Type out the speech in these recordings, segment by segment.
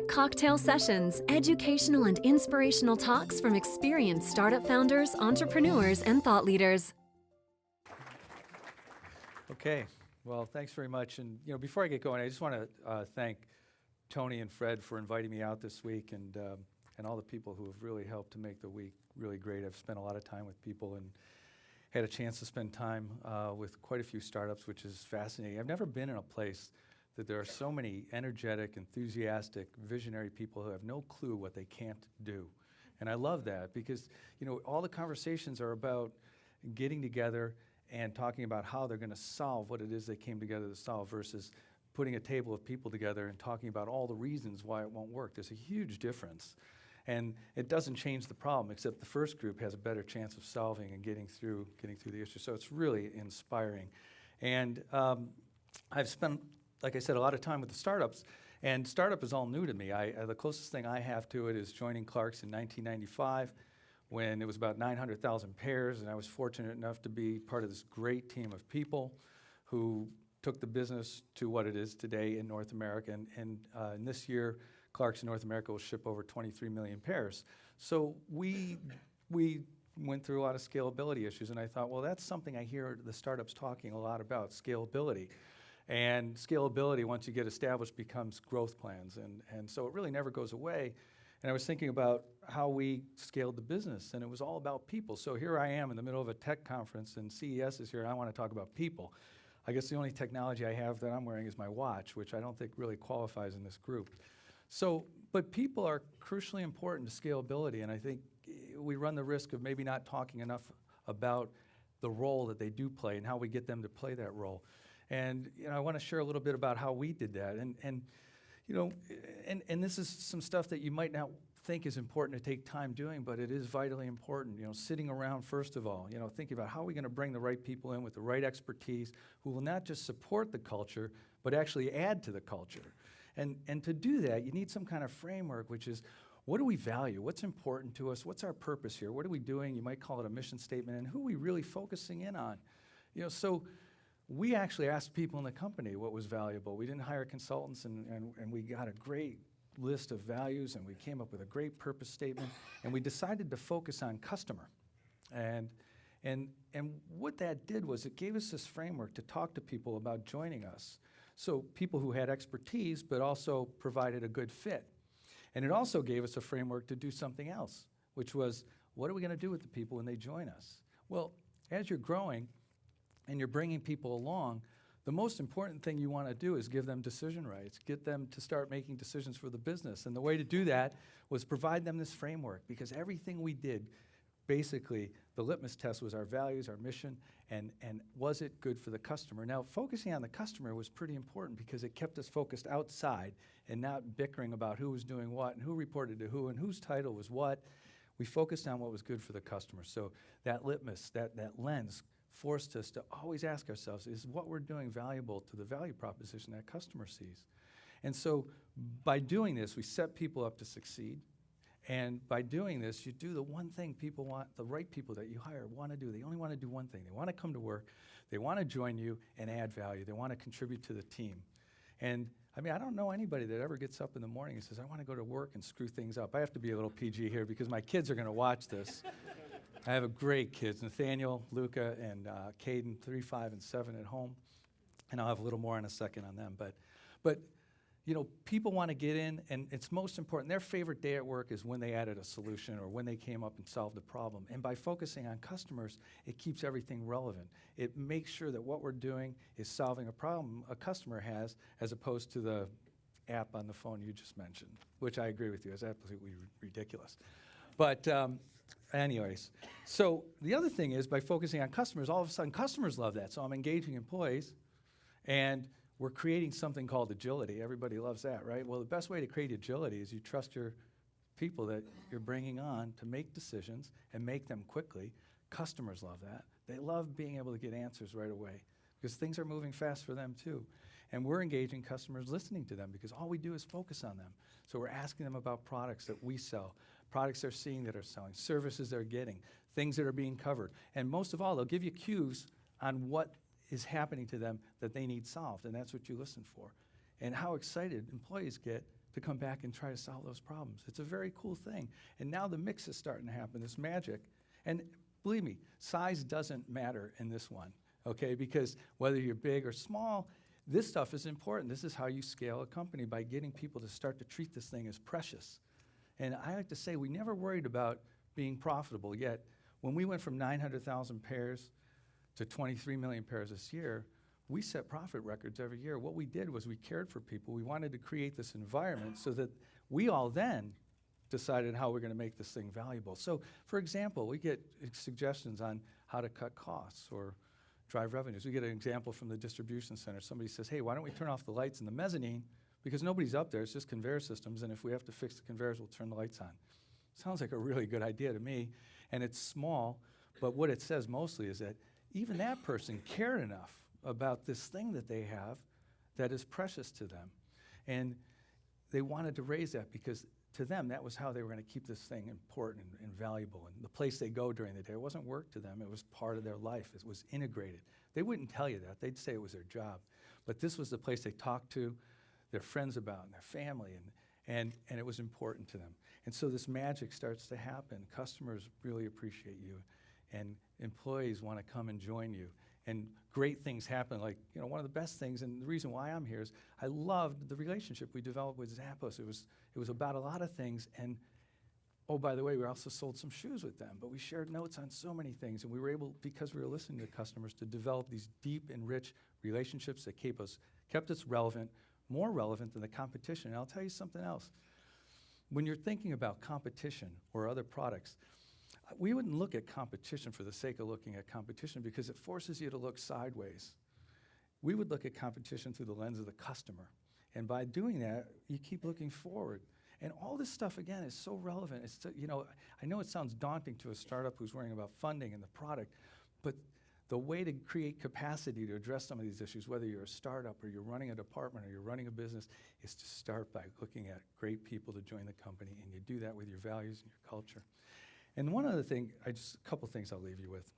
TCWEEK Cocktail Sessions, educational and inspirational talks from experienced startup founders, entrepreneurs, and thought leaders. Okay, well, thanks very much. And before I get going, I just want to thank Tony and Fred for inviting me out this week, and all the people who have really helped to make the week really great. I've spent a lot of time with people and had a chance to spend time with quite a few startups, which is fascinating. I've never been in a place that there are so many energetic, enthusiastic, visionary people who have no clue what they can't do. And I love that because, all the conversations are about getting together and talking about how they're going to solve what it is they came together to solve versus putting a table of people together and talking about all the reasons why it won't work. There's a huge difference. And it doesn't change the problem, except the first group has a better chance of solving and getting through the issue. So it's really inspiring. And I've spent, like I said, a lot of time with the startups, and startup is all new to me. The closest thing I have to it is joining Clark's in 1995 when it was about 900,000 pairs, and I was fortunate enough to be part of this great team of people who took the business to what it is today in North America. And this year, Clark's in North America will ship over 23 million pairs. So we went through a lot of scalability issues, and I thought, well, that's something I hear the startups talking a lot about, scalability. And scalability, once you get established, becomes growth plans. And so it really never goes away. And I was thinking about how we scaled the business, and it was all about people. So here I am in the middle of a tech conference, and CES is here, and I want to talk about people. I guess the only technology I have that I'm wearing is my watch, which I don't think really qualifies in this group. So, but people are crucially important to scalability, and I think we run the risk of maybe not talking enough about the role that they do play and how we get them to play that role. And I want to share a little bit about how we did that. And this is some stuff that you might not think is important to take time doing, but it is vitally important. Sitting around, first of all, thinking about how are we going to bring the right people in with the right expertise who will not just support the culture, but actually add to the culture. And to do that, you need some kind of framework, which is, what do we value? What's important to us? What's our purpose here? What are we doing? You might call it a mission statement. And who are we really focusing in on? So we actually asked people in the company what was valuable. We didn't hire consultants, and we got a great list of values, and we came up with a great purpose statement, and we decided to focus on customer. And what that did was it gave us this framework to talk to people about joining us. So people who had expertise, but also provided a good fit. And it also gave us a framework to do something else, which was, what are we going to do with the people when they join us? Well, as you're growing and you're bringing people along, the most important thing you want to do is give them decision rights, get them to start making decisions for the business. And the way to do that was provide them this framework, because everything we did, basically, the litmus test was our values, our mission, and was it good for the customer? Now, focusing on the customer was pretty important because it kept us focused outside and not bickering about who was doing what and who reported to who and whose title was what. We focused on what was good for the customer. So that litmus, that lens, forced us to always ask ourselves, is what we're doing valuable to the value proposition that customer sees? And so by doing this, we set people up to succeed. And by doing this, you do the one thing people want, the right people that you hire want to do. They only want to do one thing. They want to come to work. They want to join you and add value. They want to contribute to the team. And I mean, I don't know anybody that ever gets up in the morning and says, I want to go to work and screw things up. I have to be a little PG here because my kids are going to watch this. I have a great kids, Nathaniel, Luca, and Caden, 3, 5, and 7 at home. And I'll have a little more in a second on them. But people want to get in, and it's most important. Their favorite day at work is when they added a solution or when they came up and solved a problem. And by focusing on customers, it keeps everything relevant. It makes sure that what we're doing is solving a problem a customer has, as opposed to the app on the phone you just mentioned, which I agree with you is absolutely ridiculous. But anyways, so the other thing is by focusing on customers, all of a sudden customers love that. So I'm engaging employees, and we're creating something called agility. Everybody loves that, right? Well, the best way to create agility is you trust your people that you're bringing on to make decisions and make them quickly. Customers love that. They love being able to get answers right away because things are moving fast for them too. And we're engaging customers, listening to them, because all we do is focus on them. So we're asking them about products that we sell, products they're seeing that are selling, services they're getting, things that are being covered. And most of all, they'll give you cues on what is happening to them that they need solved, and that's what you listen for. And how excited employees get to come back and try to solve those problems. It's a very cool thing. And now the mix is starting to happen, this magic. And believe me, size doesn't matter in this one, okay? Because whether you're big or small, this stuff is important. This is how you scale a company, by getting people to start to treat this thing as precious. And I like to say we never worried about being profitable, yet when we went from 900,000 pairs to 23 million pairs this year, we set profit records every year. What we did was we cared for people. We wanted to create this environment so that we all then decided how we're going to make this thing valuable. So, for example, we get suggestions on how to cut costs or drive revenues. We get an example from the distribution center. Somebody says, hey, why don't we turn off the lights in the mezzanine? Because nobody's up there, it's just conveyor systems, and if we have to fix the conveyors, we'll turn the lights on. Sounds like a really good idea to me, and it's small, but what it says mostly is that even that person cared enough about this thing that they have that is precious to them. And they wanted to raise that because to them, that was how they were going to keep this thing important and valuable. And the place they go during the day, it wasn't work to them, it was part of their life. It was integrated. They wouldn't tell you that. They'd say it was their job. But this was the place they talked to their friends about and their family, and it was important to them. And so this magic starts to happen. Customers really appreciate you, and employees want to come and join you. And great things happen, like, you know, one of the best things, and the reason why I'm here is I loved the relationship we developed with Zappos. It was about a lot of things, and oh, by the way, we also sold some shoes with them, but we shared notes on so many things, and we were able, because we were listening to customers, to develop these deep and rich relationships that kept us relevant, more relevant than the competition. And I'll tell you something else. When you're thinking about competition or other products, we wouldn't look at competition for the sake of looking at competition because it forces you to look sideways. We would look at competition through the lens of the customer. And by doing that, you keep looking forward. And all this stuff, again, is so relevant. It's, you know, I know it sounds daunting to a startup who's worrying about funding and the product, but the way to create capacity to address some of these issues, whether you're a startup or you're running a department or you're running a business, is to start by looking at great people to join the company, and you do that with your values and your culture. And one other thing, a couple things I'll leave you with.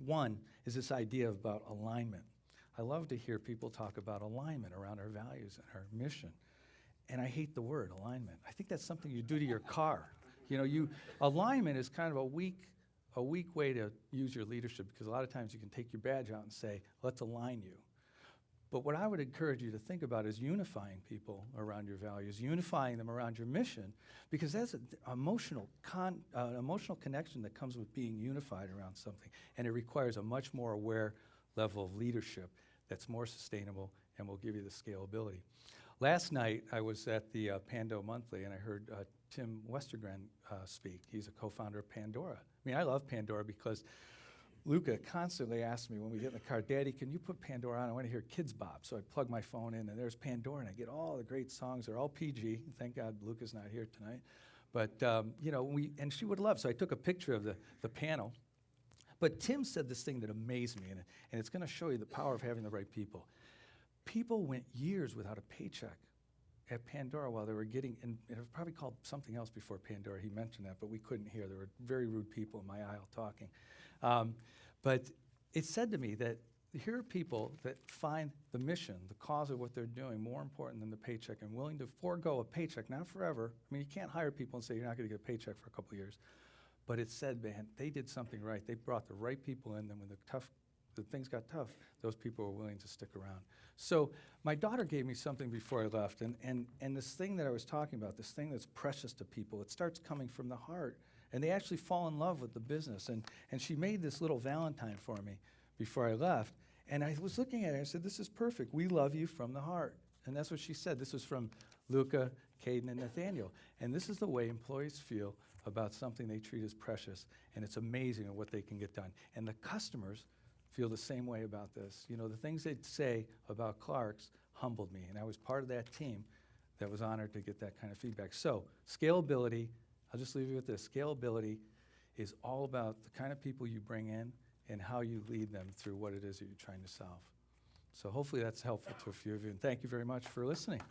One is this idea about alignment. I love to hear people talk about alignment around our values and our mission. And I hate the word alignment. I think that's something you do to your car. You know, alignment is kind of a weak way to use your leadership, because a lot of times you can take your badge out and say, let's align you. But what I would encourage you to think about is unifying people around your values, unifying them around your mission, because that's an emotional connection that comes with being unified around something. And it requires a much more aware level of leadership that's more sustainable and will give you the scalability. Last night, I was at the Pando Monthly, and I heard Tim Westergren speak. He's a co-founder of Pandora. I mean, I love Pandora because Luca constantly asks me when we get in the car, Daddy, can you put Pandora on? I want to hear Kids Bop. So I plug my phone in, and there's Pandora, and I get all the great songs. They're all PG. Thank God Luca's not here tonight. But, you know, and she would love. So I took a picture of the panel. But Tim said this thing that amazed me, and it's going to show you the power of having the right people. People went years without a paycheck at Pandora while they were getting, and it was probably called something else before Pandora. He mentioned that, but we couldn't hear. There were very rude people in my aisle talking. But it said to me that here are people that find the mission, the cause of what they're doing, more important than the paycheck, and willing to forego a paycheck, not forever. I mean, you can't hire people and say you're not going to get a paycheck for a couple of years. But it said, man, they did something right. They brought the right people in, then when the things got tough, those people were willing to stick around. So my daughter gave me something before I left, and this thing that I was talking about, this thing that's precious to people, it starts coming from the heart. And they actually fall in love with the business. And she made this little Valentine for me before I left. And I was looking at it and I said, this is perfect. We love you from the heart. And that's what she said. This was from Luca, Caden, and Nathaniel. And this is the way employees feel about something they treat as precious. And it's amazing at what they can get done. And the customers feel the same way about this. You know, the things they'd say about Clark's humbled me. And I was part of that team that was honored to get that kind of feedback. So scalability, I'll just leave you with this. Scalability is all about the kind of people you bring in and how you lead them through what it is that you're trying to solve. So hopefully that's helpful to a few of you. And thank you very much for listening.